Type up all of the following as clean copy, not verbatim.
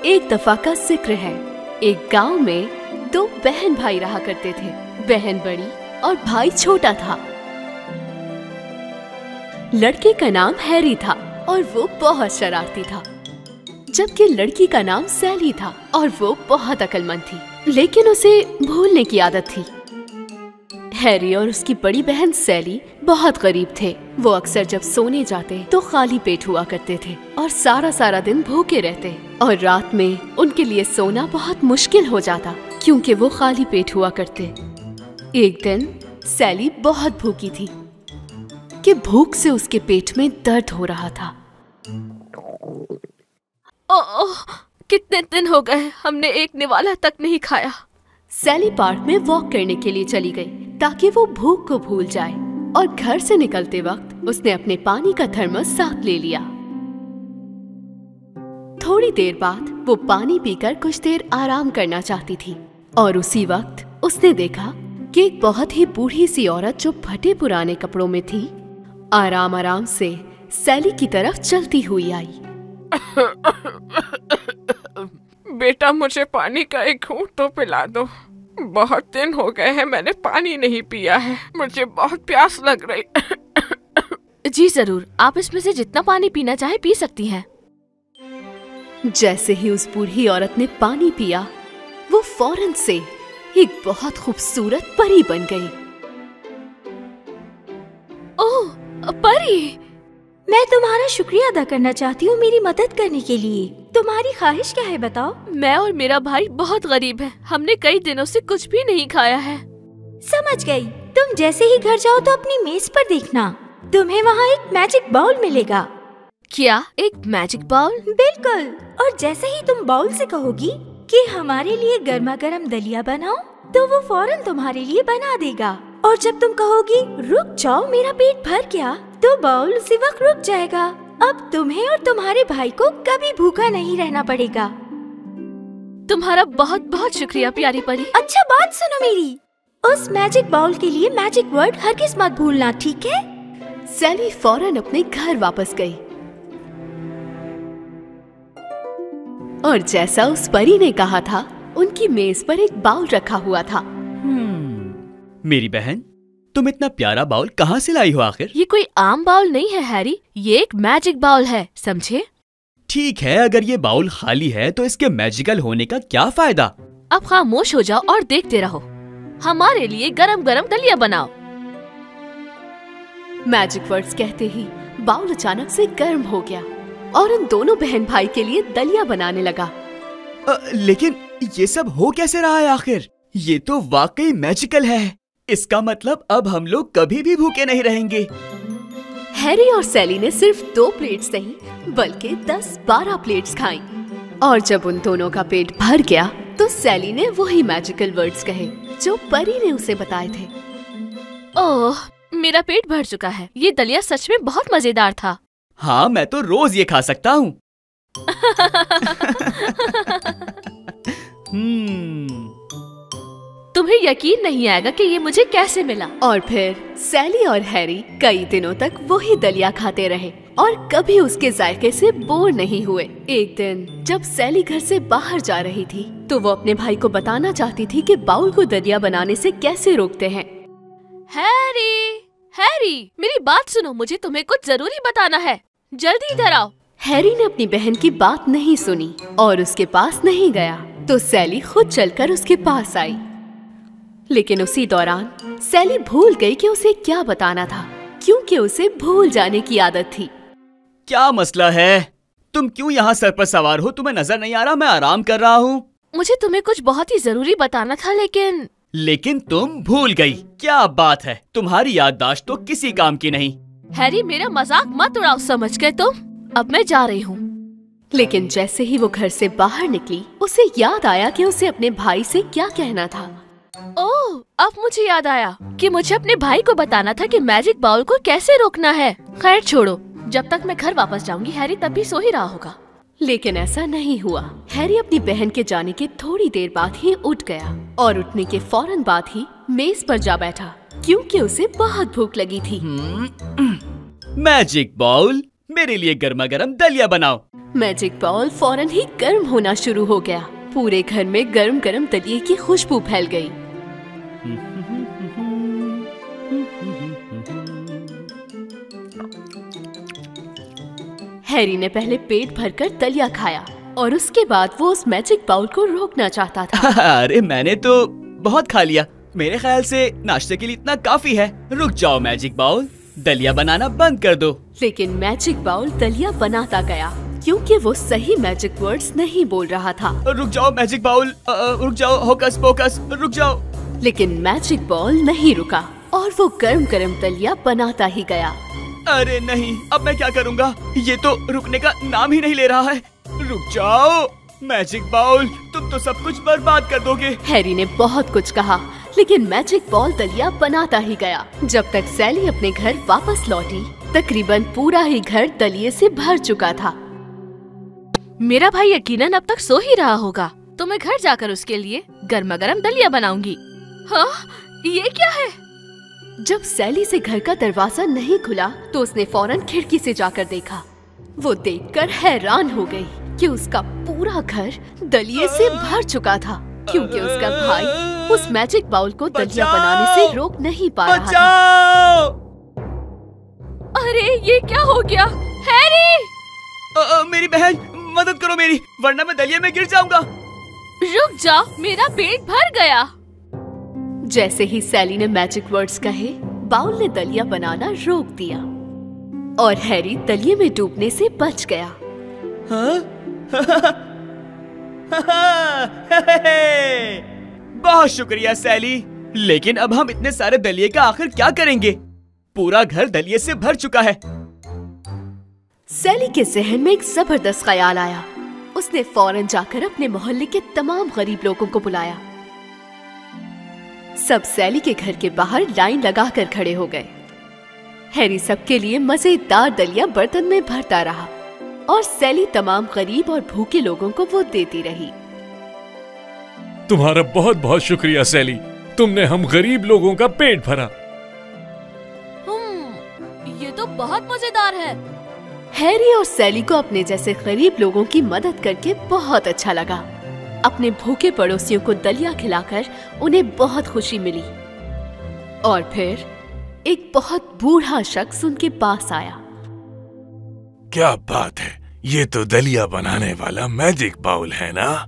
एक दफा का जिक्र है। एक गांव में दो बहन भाई रहा करते थे। बहन बड़ी और भाई छोटा था। लड़के का नाम हैरी था और वो बहुत शरारती था, जबकि लड़की का नाम सैली था और वो बहुत अक्लमंद थी, लेकिन उसे भूलने की आदत थी। हैरी और उसकी बड़ी बहन सैली बहुत गरीब थे। वो अक्सर जब सोने जाते तो खाली पेट हुआ करते थे और सारा दिन भूखे रहते, और रात में उनके लिए सोना बहुत मुश्किल हो जाता क्योंकि वो खाली पेट हुआ करते। एक दिन सैली बहुत भूखी थी कि भूख से उसके पेट में दर्द हो रहा था। ओह, कितने दिन हो गए हमने एक निवाला तक नहीं खाया। सैली पार्क में वॉक करने के लिए चली गई ताकि वो भूख को भूल जाए, और घर से निकलते वक्त उसने अपने पानी का थर्मस साथ ले लिया। थोड़ी देर बाद वो पानी पीकर कुछ देर आराम करना चाहती थी, और उसी वक्त उसने देखा कि एक बहुत ही बूढ़ी सी औरत जो फटे पुराने कपड़ों में थी, आराम से सैली की तरफ चलती हुई आई। बेटा, मुझे पानी का एक घूंट तो पिला दो। बहुत दिन हो गए हैं मैंने पानी नहीं पिया है, मुझे बहुत प्यास लग रही। जी जरूर, आप इसमें से जितना पानी पीना चाहे पी सकती हैं। जैसे ही उस बूढ़ी औरत ने पानी पिया, वो फौरन से एक बहुत खूबसूरत परी बन गई। ओह, परी! मैं तुम्हारा शुक्रिया अदा करना चाहती हूँ मेरी मदद करने के लिए। तुम्हारी ख्वाहिश क्या है बताओ? मैं और मेरा भाई बहुत गरीब हैं। हमने कई दिनों से कुछ भी नहीं खाया है। समझ गई। तुम जैसे ही घर जाओ तो अपनी मेज पर देखना, तुम्हें वहाँ एक मैजिक बाउल मिलेगा। क्या, एक मैजिक बाउल? बिल्कुल। और जैसे ही तुम बाउल से कहोगी कि हमारे लिए गर्मा गर्म दलिया बनाओ, तो वो फौरन तुम्हारे लिए बना देगा। और जब तुम कहोगी रुक जाओ मेरा पेट भर गया, तो बाउल उसी वक्त रुक जाएगा। अब तुम्हें और तुम्हारे भाई को कभी भूखा नहीं रहना पड़ेगा। तुम्हारा बहुत बहुत शुक्रिया प्यारी परी। अच्छा, बात सुनो मेरी। उस मैजिक बाउल के लिए मैजिक वर्ड हरगिज मत भूलना, ठीक है? सैली फौरन अपने घर वापस गई, और जैसा उस परी ने कहा था, उनकी मेज पर एक बाउल रखा हुआ था। मेरी बहन, तुम इतना प्यारा बाउल कहाँ से लाई हो आखिर? ये कोई आम बाउल नहीं है हैरी, ये एक मैजिक बाउल है, समझे? ठीक है, अगर ये बाउल खाली है तो इसके मैजिकल होने का क्या फायदा? अब खामोश हो जाओ और देखते रहो। हमारे लिए गरम गरम दलिया बनाओ। मैजिक वर्ड्स कहते ही बाउल अचानक से गर्म हो गया और उन दोनों बहन भाई के लिए दलिया बनाने लगा। लेकिन ये सब हो कैसे रहा है आखिर? ये तो वाकई मैजिकल है। इसका मतलब अब हम लोग कभी भी भूखे नहीं रहेंगे। हैरी और सैली ने सिर्फ 2 प्लेट्स नहीं बल्कि 10-12 प्लेट्स खाई, और जब उन दोनों का पेट भर गया तो सैली ने वही मैजिकल वर्ड्स कहे जो परी ने उसे बताए थे। ओह, मेरा पेट भर चुका है। ये दलिया सच में बहुत मजेदार था। हाँ, मैं तो रोज ये खा सकता हूँ। तुम्हें यकीन नहीं आएगा कि ये मुझे कैसे मिला। और फिर सैली और हैरी कई दिनों तक वही दलिया खाते रहे और कभी उसके जायके से बोर नहीं हुए। एक दिन जब सैली घर से बाहर जा रही थी तो वो अपने भाई को बताना चाहती थी कि बाउल को दलिया बनाने से कैसे रोकते हैं। हैरी, मेरी बात सुनो, मुझे तुम्हें कुछ जरूरी बताना है। जल्दी इधर आओ। हैरी ने अपनी बहन की बात नहीं सुनी और उसके पास नहीं गया, तो सैली खुद चलकर उसके पास आई। लेकिन उसी दौरान सैली भूल गई कि उसे क्या बताना था, क्योंकि उसे भूल जाने की आदत थी। क्या मसला है? तुम क्यों यहाँ सर पर सवार हो? तुम्हें नजर नहीं आ रहा मैं आराम कर रहा हूँ? मुझे तुम्हें कुछ बहुत ही जरूरी बताना था, लेकिन तुम भूल गई। क्या बात है, तुम्हारी याददाश्त तो किसी काम की नहीं। हैरी, मेरा मजाक मत उड़ाओ, समझ गए तुम? अब मैं जा रही हूँ। लेकिन जैसे ही वो घर से बाहर निकली, उसे याद आया कि उसे अपने भाई से क्या कहना था। ओह, अब मुझे याद आया कि मुझे अपने भाई को बताना था कि मैजिक बाउल को कैसे रोकना है। खैर छोड़ो, जब तक मैं घर वापस जाऊंगी हैरी तब भी सो ही रहा होगा। लेकिन ऐसा नहीं हुआ। हैरी अपनी बहन के जाने के थोड़ी देर बाद ही उठ गया और उठने के फौरन बाद ही मेज पर जा बैठा, क्योंकि उसे बहुत भूख लगी थी। मैजिक बाउल, मेरे लिए गर्मा गर्म दलिया बनाओ। मैजिक बाउल फौरन ही गर्म होना शुरू हो गया। पूरे घर में गर्म गर्म दलिये की खुशबू फैल गई। हैरी ने पहले पेट भरकर दलिया खाया और उसके बाद वो उस मैजिक बाउल को रोकना चाहता था। अरे मैंने तो बहुत खा लिया, मेरे ख्याल से नाश्ते के लिए इतना काफी है। रुक जाओ मैजिक बाउल, दलिया बनाना बंद कर दो। लेकिन मैजिक बाउल दलिया बनाता गया क्योंकि वो सही मैजिक वर्ड्स नहीं बोल रहा था। रुक जाओ मैजिक बाउल, रुक जाओ होकस पोकस, रुक जाओ। लेकिन मैजिक बाउल नहीं रुका और वो गर्म गर्म दलिया बनाता ही गया। अरे नहीं, अब मैं क्या करूँगा? ये तो रुकने का नाम ही नहीं ले रहा है। रुक जाओ मैजिक बाउल, तुम तो सब कुछ बर्बाद कर दोगे। हैरी ने बहुत कुछ कहा लेकिन मैजिक बाउल दलिया बनाता ही गया। जब तक सैली अपने घर वापस लौटी, तकरीबन पूरा ही घर दलिये से भर चुका था। मेरा भाई यकीनन अब तक सो ही रहा होगा, तो मैं घर जाकर उसके लिए गर्मा गर्म दलिया बनाऊंगी। हाँ, ये क्या है? जब सैली से घर का दरवाजा नहीं खुला तो उसने फौरन खिड़की से जाकर देखा। वो देखकर हैरान हो गई कि उसका पूरा घर दलिये से भर चुका था, क्योंकि उसका भाई उस मैजिक बाउल को दलिया बनाने से रोक नहीं पा रहा था। अरे ये क्या हो गया? हैरी! मेरी बहन, मदद करो मेरी, वरना मैं दलिया में गिर जाऊंगा। रुक जाओ, मेरा पेट भर गया। जैसे ही सैली ने मैजिक वर्ड्स कहे, बाउल ने दलिया बनाना रोक दिया और हैरी दलिये में डूबने से बच गया। हाँ? बहुत शुक्रिया सैली, लेकिन अब हम इतने सारे दलिये का आखिर क्या करेंगे? पूरा घर दलिये से भर चुका है। सैली के जहन में एक जबरदस्त ख्याल आया। उसने फौरन जाकर अपने मोहल्ले के तमाम गरीब लोगों को बुलाया। सब सैली के घर के बाहर लाइन लगाकर खड़े हो गए। हैरी सबके लिए मजेदार दलिया बर्तन में भरता रहा और सैली तमाम गरीब और भूखे लोगों को वो देती रही। तुम्हारा बहुत बहुत शुक्रिया सैली, तुमने हम गरीब लोगों का पेट भरा। ये तो बहुत मजेदार है। हैरी और सैली को अपने जैसे गरीब लोगों की मदद करके बहुत अच्छा लगा। अपने भूखे पड़ोसियों को दलिया खिलाकर उन्हें बहुत खुशी मिली। और फिर एक बहुत बूढ़ा शख्स उनके पास आया। क्या बात है, ये तो दलिया बनाने वाला मैजिक बाउल है ना?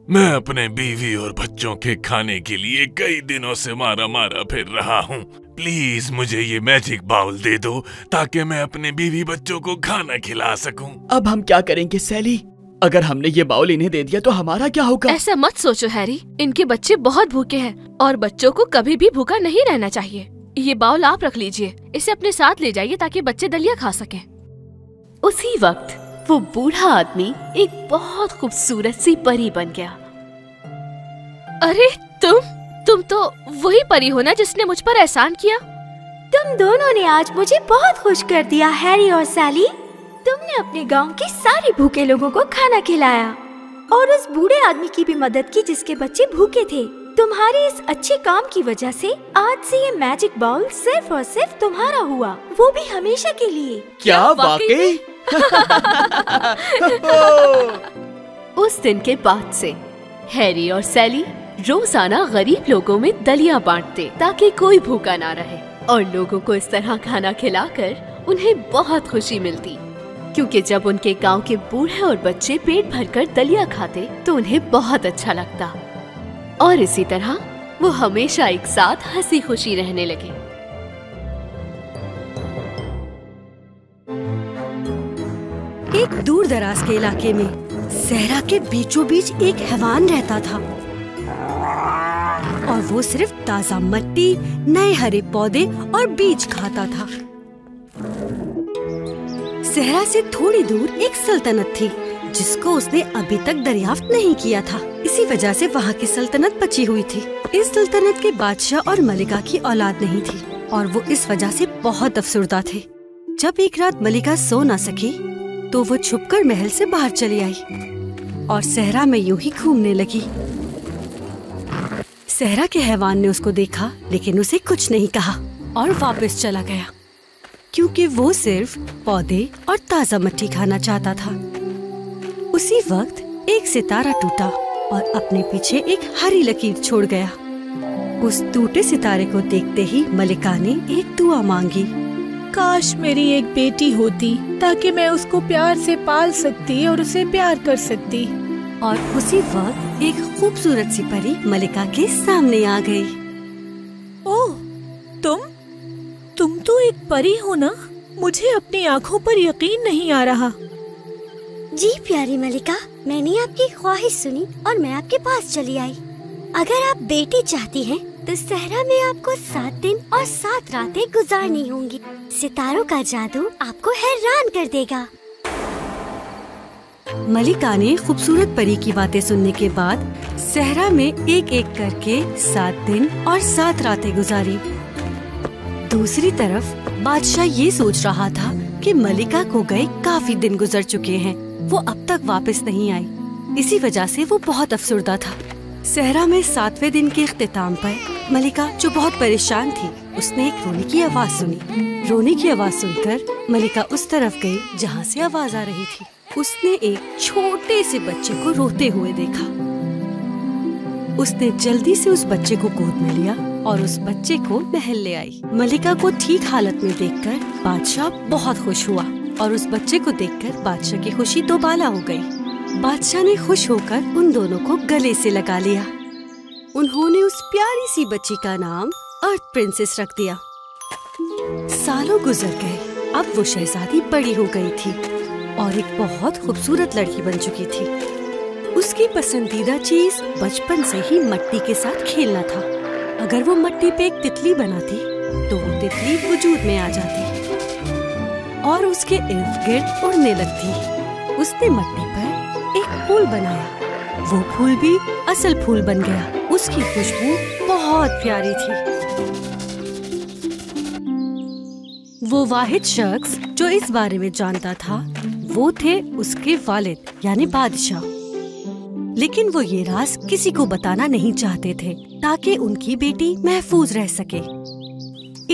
मैं अपने बीवी और बच्चों के खाने के लिए कई दिनों से मारा मारा फिर रहा हूँ। प्लीज मुझे ये मैजिक बाउल दे दो ताकि मैं अपने बीवी बच्चों को खाना खिला सकूं। अब हम क्या करेंगे सैली? अगर हमने ये बाउल इन्हें दे दिया तो हमारा क्या होगा? ऐसा मत सोचो हैरी, इनके बच्चे बहुत भूखे हैं और बच्चों को कभी भी भूखा नहीं रहना चाहिए। ये बाउल आप रख लीजिए, इसे अपने साथ ले जाइए ताकि बच्चे दलिया खा सकें। उसी वक्त वो बूढ़ा आदमी एक बहुत खूबसूरत सी परी बन गया। अरे तुम तो वही परी हो ना जिसने मुझ पर एहसान किया? तुम दोनों ने आज मुझे बहुत खुश कर दिया हैरी और सैली। तुमने अपने गांव के सारे भूखे लोगों को खाना खिलाया और उस बूढ़े आदमी की भी मदद की जिसके बच्चे भूखे थे। तुम्हारे इस अच्छे काम की वजह से आज से ये मैजिक बाउल सिर्फ और सिर्फ तुम्हारा हुआ, वो भी हमेशा के लिए। क्या वाकई? उस दिन के बाद से हैरी और सैली रोजाना गरीब लोगों में दलिया बांटते ताकि कोई भूखा ना रहे, और लोगों को इस तरह खाना खिलाकर उन्हें बहुत खुशी मिलती, क्योंकि जब उनके गांव के बूढ़े और बच्चे पेट भरकर दलिया खाते तो उन्हें बहुत अच्छा लगता, और इसी तरह वो हमेशा एक साथ हंसी खुशी रहने लगे। एक दूर दराज के इलाके में सहरा के बीचों बीच एक हैवान रहता था और वो सिर्फ ताजा मिट्टी, नए हरे पौधे और बीज खाता था। सहरा से थोड़ी दूर एक सल्तनत थी जिसको उसने अभी तक दरियाफ्त नहीं किया था। इसी वजह से वहाँ की सल्तनत बची हुई थी। इस सल्तनत के बादशाह और मलिका की औलाद नहीं थी और वो इस वजह से बहुत अफसुर्दा थे। जब एक रात मलिका सो न सकी तो वो छुपकर महल से बाहर चली आई और सहरा में यूं ही घूमने लगी। सहरा के हैवान ने उसको देखा लेकिन उसे कुछ नहीं कहा और वापस चला गया, क्योंकि वो सिर्फ पौधे और ताजा मिट्टी खाना चाहता था। उसी वक्त एक सितारा टूटा और अपने पीछे एक हरी लकीर छोड़ गया। उस टूटे सितारे को देखते ही मलिका ने एक दुआ मांगी। काश मेरी एक बेटी होती ताकि मैं उसको प्यार से पाल सकती और उसे प्यार कर सकती। और उसी वक्त एक खूबसूरत सी परी मलिका के सामने आ गई। ओह, तुम तो एक परी हो ना? मुझे अपनी आँखों पर यकीन नहीं आ रहा। जी प्यारी मलिका, मैंने आपकी ख्वाहिश सुनी और मैं आपके पास चली आई। अगर आप बेटी चाहती हैं, तो सहरा में आपको 7 दिन और 7 रातें गुजारनी होंगी। सितारों का जादू आपको हैरान कर देगा। मलिका ने खूबसूरत परी की बातें सुनने के बाद सहरा में एक एक करके 7 दिन और 7 रातें गुजारी। दूसरी तरफ बादशाह ये सोच रहा था कि मलिका को गए काफी दिन गुजर चुके हैं, वो अब तक वापस नहीं आई। इसी वजह से वो बहुत अफसुर्दा था। सहरा में 7वें दिन के इख्तिताम पर मलिका, जो बहुत परेशान थी, उसने एक रोने की आवाज सुनी। रोने की आवाज सुनकर मलिका उस तरफ गई जहाँ से आवाज आ रही थी। उसने एक छोटे से बच्चे को रोते हुए देखा। उसने जल्दी से उस बच्चे को गोद में लिया और उस बच्चे को महल ले आई। मलिका को ठीक हालत में देखकर बादशाह बहुत खुश हुआ और उस बच्चे को देखकर बादशाह की खुशी दोबाला हो गई। बादशाह ने खुश होकर उन दोनों को गले से लगा लिया। उन्होंने उस प्यारी सी बच्ची का नाम अर्थ प्रिंसेस रख दिया। सालों गुजर गए। अब वो शहजादी बड़ी हो गई थी और एक बहुत खूबसूरत लड़की बन चुकी थी। उसकी पसंदीदा चीज बचपन से ही मिट्टी के साथ खेलना था। अगर वो मिट्टी पे एक तितली बनाती तो वो तितली वजूद में आ जाती और उसके इर्द गिर्द उड़ने लगती। उसने मिट्टी पर एक फूल बनाया। वो फूल भी असल फूल बन गया। उसकी खुशबू बहुत प्यारी थी। वो वाहिद शख्स जो इस बारे में जानता था वो थे उसके वालिद यानी बादशाह। लेकिन वो ये राज किसी को बताना नहीं चाहते थे ताकि उनकी बेटी महफूज रह सके।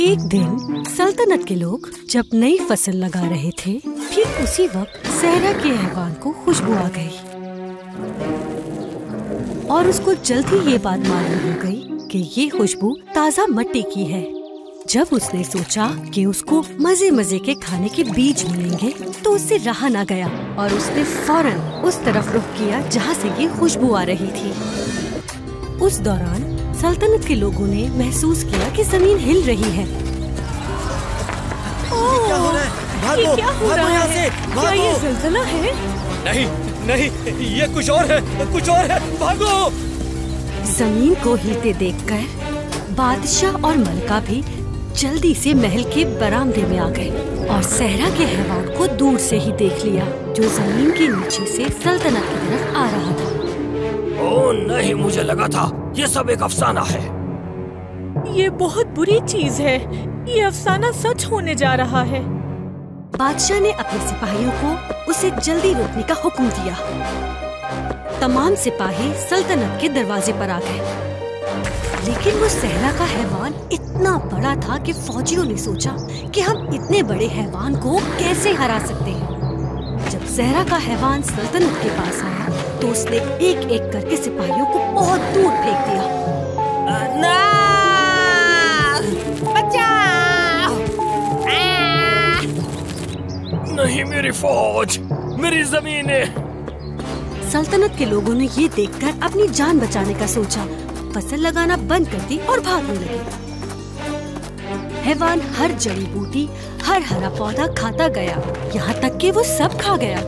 एक दिन सल्तनत के लोग जब नई फसल लगा रहे थे, ठीक उसी वक्त सहरा के हैवान को खुशबू आ गई और उसको जल्दी ये बात मालूम हो गई कि ये खुशबू ताज़ा मिट्टी की है। जब उसने सोचा कि उसको मजे मजे के खाने के बीज मिलेंगे तो उससे रहा ना गया और उसने फौरन उस तरफ रुख किया जहाँ से ये खुशबू आ रही थी। उस दौरान सल्तनत के लोगों ने महसूस किया कि जमीन हिल रही है। क्या हो रहा है? भागो, क्या हो रहा है? क्या ये ज़लज़ला है? नहीं, ये कुछ और है, भागो! जमीन को हिलते देखकर बादशाह और मलिका भी जल्दी से महल के बरामदे में आ गए और सहरा के हैवान को दूर से ही देख लिया जो जमीन के नीचे से सल्तनत की तरफ आ रहा था। ओह नहीं, मुझे लगा था ये सब एक अफसाना है। ये बहुत बुरी चीज है। ये अफसाना सच होने जा रहा है। बादशाह ने अपने सिपाहियों को उसे जल्दी रोकने का हुक्म दिया। तमाम सिपाही सल्तनत के दरवाजे पर आ गए, लेकिन वो सहरा का हैवान इतना बड़ा था कि फौजियों ने सोचा कि हम इतने बड़े हैवान को कैसे हरा सकते हैं। जब सहरा का हैवान सल्तनत के पास आया तो उसने एक एक करके सिपाहियों को बहुत दूर फेंक दिया। नहीं, मेरी फौज, मेरी ज़मीनें। सल्तनत के लोगों ने ये देखकर अपनी जान बचाने का सोचा, फसल लगाना बंद कर दी और भागने लगे। हैवान हर जड़ी बूटी, हर हरा पौधा खाता गया, यहाँ तक कि वो सब खा गया।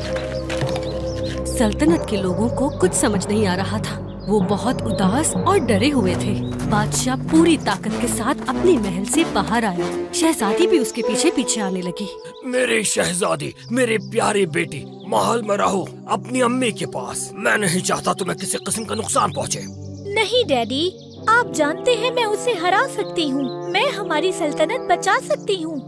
सल्तनत के लोगों को कुछ समझ नहीं आ रहा था। वो बहुत उदास और डरे हुए थे। बादशाह पूरी ताकत के साथ अपने महल से बाहर आया। शहजादी भी उसके पीछे पीछे आने लगी। मेरी शहजादी, मेरी प्यारी बेटी, महल में रहो अपनी अम्मी के पास। मैं नहीं चाहता तुम्हें किसी किस्म का नुकसान पहुँचे। नहीं डैडी, आप जानते हैं मैं उसे हरा सकती हूँ। मैं हमारी सल्तनत बचा सकती हूँ।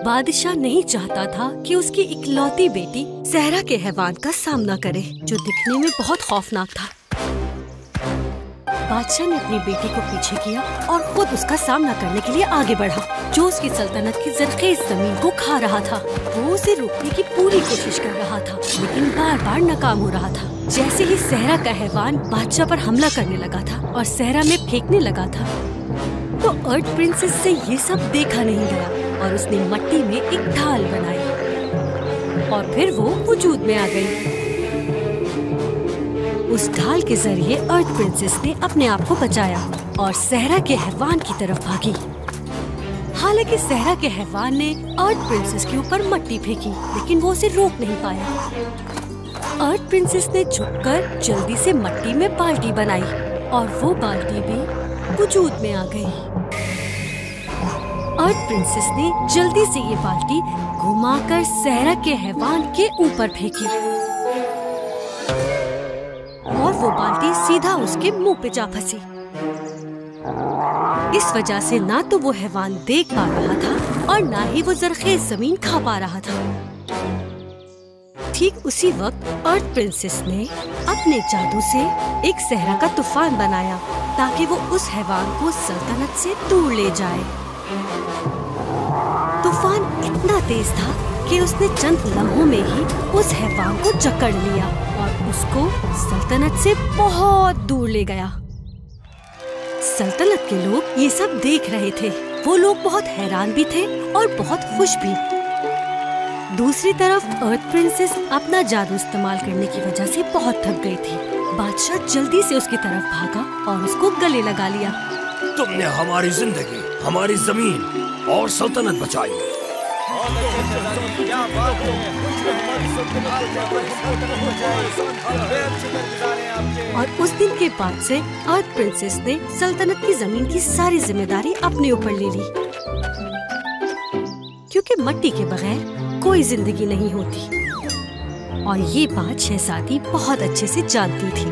बादशाह नहीं चाहता था कि उसकी इकलौती बेटी सहरा के हैवान का सामना करे जो दिखने में बहुत खौफनाक था। बादशाह ने अपनी बेटी को पीछे किया और खुद उसका सामना करने के लिए आगे बढ़ा, जो उसकी सल्तनत की जरखेज जमीन को खा रहा था। वो उसे रोकने की पूरी कोशिश कर रहा था, लेकिन बार बार नाकाम हो रहा था। जैसे ही सहरा का हैवान बादशाह पर हमला करने लगा था और सहरा में फेंकने लगा था, तो अर्थ प्रिंसेस से ये सब देखा नहीं गया और उसने मिट्टी में एक ढाल बनाई और फिर वो वजूद में आ गई। उस ढाल के जरिए अर्थ प्रिंसेस ने अपने आप को बचाया और सहरा के हैवान की तरफ भागी। हालांकि सहरा के हैवान ने अर्थ प्रिंसेस के ऊपर मिट्टी फेंकी, लेकिन वो उसे रोक नहीं पाया। अर्थ प्रिंसेस ने झुककर जल्दी से मिट्टी में बाल्टी बनाई और वो बाल्टी भी वजूद में आ गई। अर्थ प्रिंसेस ने जल्दी से ये बाल्टी घुमाकर सहरा के हैवान के ऊपर फेंकी और वो बाल्टी सीधा उसके मुंह पे जा फंसी। इस वजह से ना तो वो हैवान देख पा रहा था और ना ही वो जरखेज जमीन खा पा रहा था। ठीक उसी वक्त अर्थ प्रिंसेस ने अपने जादू से एक सहरा का तूफान बनाया ताकि वो उस हैवान को सल्तनत से दूर ले जाए। तूफान इतना तेज था कि उसने चंद लम्हों में ही उस हैवान को जकड़ लिया और उसको सल्तनत से बहुत दूर ले गया। सल्तनत के लोग ये सब देख रहे थे। वो लोग बहुत हैरान भी थे और बहुत खुश भी। दूसरी तरफ अर्थ प्रिंसेस अपना जादू इस्तेमाल करने की वजह से बहुत थक गई थी। बादशाह जल्दी से उसकी तरफ भागा और उसको गले लगा लिया। तुमने हमारी जिंदगी, हमारी जमीन और सल्तनत बचाई। और उस दिन के बाद से अर्थ प्रिंसेस ने सल्तनत की जमीन की सारी जिम्मेदारी अपने ऊपर ले ली, क्योंकि मिट्टी के बगैर कोई जिंदगी नहीं होती और ये बात शहजादी बहुत अच्छे से जानती थी।